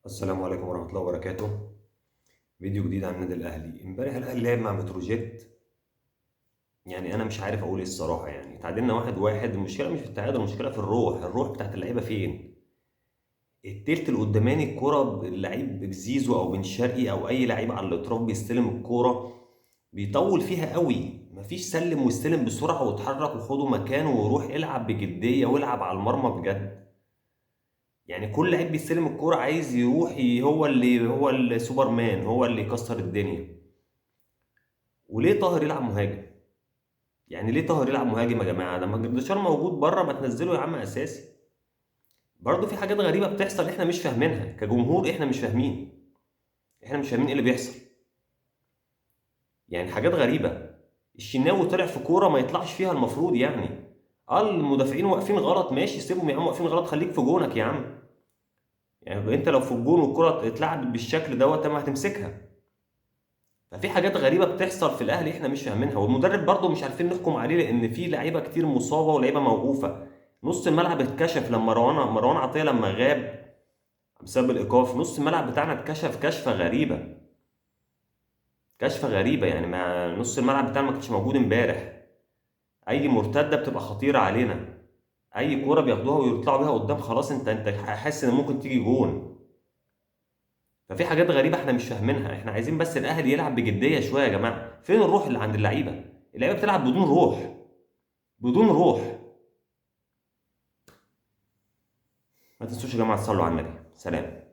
السلام عليكم ورحمة الله وبركاته. فيديو جديد عن النادي الأهلي. امبارح الأهلي لعب مع بتروجيت. يعني أنا مش عارف أقول إيه الصراحة. يعني تعادلنا 1-1. المشكلة مش في التعادل، المشكلة في الروح بتاعت اللعيبة فين؟ التلت القداماني الكرة اللعيب بزيزو أو بن شرقي أو أي لعيب على الأطراف بيستلم الكرة بيطول فيها قوي. مفيش سلم واستلم بسرعة واتحرك وخده مكانه وروح العب بجدية والعب على المرمى بجد. يعني كل لعيب بيستلم الكرة عايز يروح هو السوبرمان، هو اللي يكسر الدنيا. وليه طاهر يلعب مهاجم؟ يعني ليه طاهر يلعب مهاجم يا جماعه؟ لما جردشار موجود بره ما تنزله يا عم اساسي. برضه في حاجات غريبه بتحصل احنا مش فاهمينها كجمهور، احنا مش فاهمين. احنا مش فاهمين ايه اللي بيحصل. يعني حاجات غريبه. الشناوي طلع في كوره ما يطلعش فيها المفروض يعني. المدافعين واقفين غلط، ماشي سيبهم يا عم واقفين غلط، خليك في جونك يا عم. يعني انت لو في الجون والكره اتلعبت بالشكل دوت ما هتمسكها. ففي حاجات غريبه بتحصل في الاهلي احنا مش فاهمينها، والمدرب برضه مش عارفين نحكم عليه لان في لعيبه كتير مصابه ولعيبه موقوفه. نص الملعب اتكشف لما مروان عطيه لما غاب بسبب الايقاف. نص الملعب بتاعنا اتكشف كشفه غريبه. كشفه غريبه يعني ما نص الملعب بتاعنا ما كانش موجود امبارح. اي مرتده بتبقى خطيره علينا. اي كوره بياخدوها ويطلعوا بيها قدام خلاص انت حاسس ان ممكن تيجي جون. ففي حاجات غريبه احنا مش فاهمينها. احنا عايزين بس الاهلي يلعب بجديه شويه يا جماعه. فين الروح اللي عند اللعيبه؟ اللعيبه بتلعب بدون روح. بدون روح. ما تنسوش يا جماعه تصلوا على النبي. سلام.